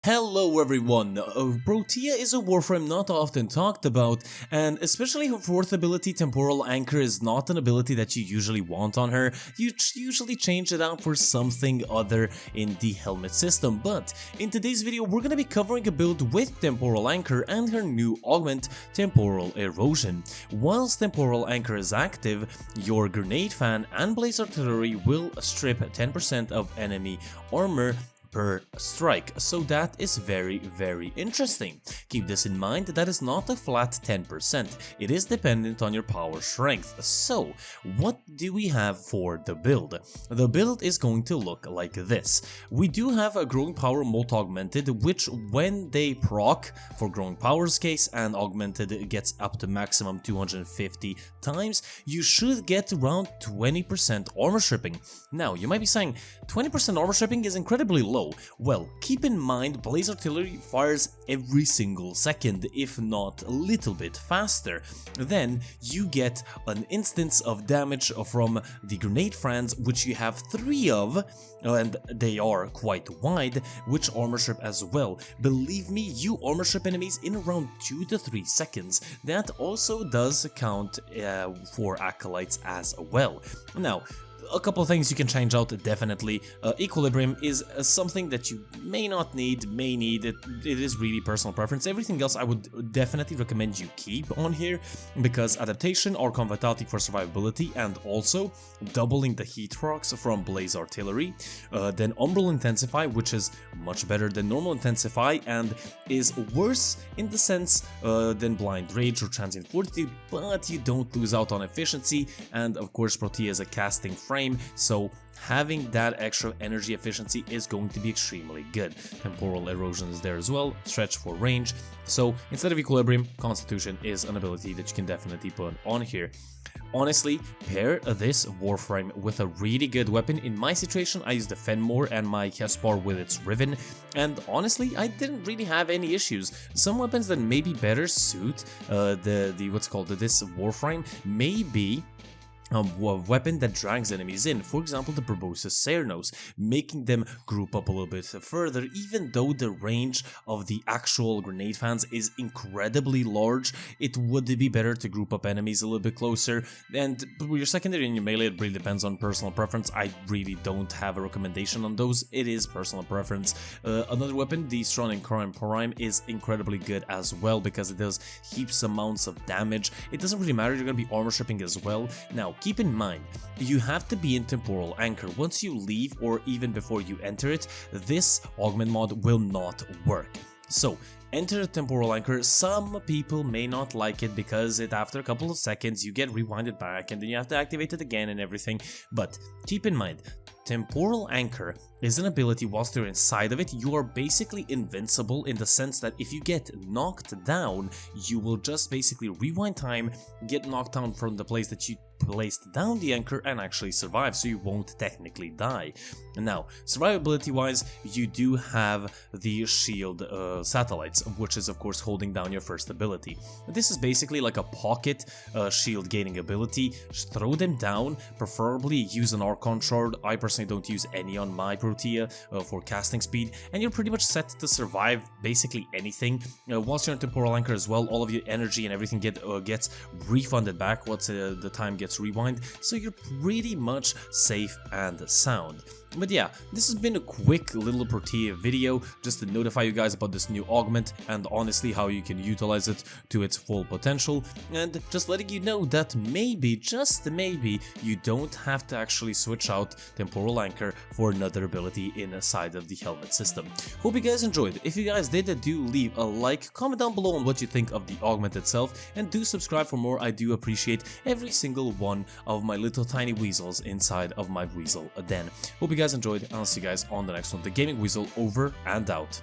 Hello everyone, Protea is a Warframe not often talked about, and especially her fourth ability, Temporal Anchor, is not an ability that you usually want on her. You usually change it out for something other in the helmet system, but in today's video we're gonna be covering a build with Temporal Anchor and her new augment, Temporal Erosion. Whilst Temporal Anchor is active, your Grenade Fan and Blaze Artillery will strip 10% of enemy armor per strike, so that is very interesting. Keep this in mind, that is not a flat 10%, it is dependent on your power strength. So what do we have for the build? The build is going to look like this. We do have a growing power molt augmented, which when they proc for growing power's case and augmented gets up to maximum 250 times, you should get around 20% armor stripping. Now you might be saying 20% armor stripping is incredibly low. Well, keep in mind Blaze Artillery fires every single second, if not a little bit faster. Then you get an instance of damage from the Grenade Fans, which you have 3 of, and they are quite wide, which armor strip as well. Believe me, you armor strip enemies in around 2 to 3 seconds. That also does count for Acolytes as well. Now, a couple of things you can change out definitely. Equilibrium is something that you may not need, may need, it is really personal preference. Everything else I would definitely recommend you keep on here, because adaptation or vitality for survivability, and also doubling the heat procs from Blaze Artillery. Then Umbral Intensify, which is much better than normal Intensify and is worse in the sense than Blind Rage or Transient Fortitude, but you don't lose out on efficiency, and of course Protea is a casting frame, so having that extra energy efficiency is going to be extremely good. Temporal Erosion is there as well, stretch for range, so instead of Equilibrium, Constitution is an ability that you can definitely put on here. Honestly, pair this Warframe with a really good weapon. In my situation, I used the Fenmore and my Hespar with its Riven, and honestly, I didn't really have any issues. Some weapons that maybe better suit this Warframe may be a weapon that drags enemies in, for example the Proboscis Cernos, making them group up a little bit further. Even though the range of the actual Grenade Fans is incredibly large, it would be better to group up enemies a little bit closer, and your secondary and your melee, it really depends on personal preference. I really don't have a recommendation on those, it is personal preference. Another weapon, the Strong and Current Prime, is incredibly good as well, because it does heaps amounts of damage. It doesn't really matter, you're going to be armor stripping as well. Now keep in mind, you have to be in Temporal Anchor. Once you leave, or even before you enter it, this augment mod will not work. So enter Temporal Anchor. Some people may not like it because after a couple of seconds you get rewinded back and then you have to activate it again and everything, but keep in mind, Temporal Anchor is an ability. Whilst you're inside of it, you are basically invincible, in the sense that if you get knocked down, you will just basically rewind time, get knocked down from the place that you placed down the anchor, and actually survive, so you won't technically die. Now, survivability wise, you do have the shield satellites, which is of course holding down your first ability. This is basically like a pocket shield gaining ability. Just throw them down, preferably use an Archon Shard. I personally don't use any on my Protea for casting speed, and you're pretty much set to survive basically anything. Whilst you're in Temporal Anchor as well, all of your energy and everything gets refunded back once the time gets rewind, so you're pretty much safe and sound. But yeah, this has been a quick little Protea video just to notify you guys about this new augment and honestly how you can utilize it to its full potential, and just letting you know that maybe, just maybe, you don't have to actually switch out Temporal Anchor for another ability inside of the helmet system. Hope you guys enjoyed. If you guys did, do leave a like, comment down below on what you think of the augment itself, and do subscribe for more. I do appreciate every single one of my little tiny weasels inside of my weasel den. Hope you guys enjoyed, and I'll see you guys on the next one. The Gaming Weasel over and out.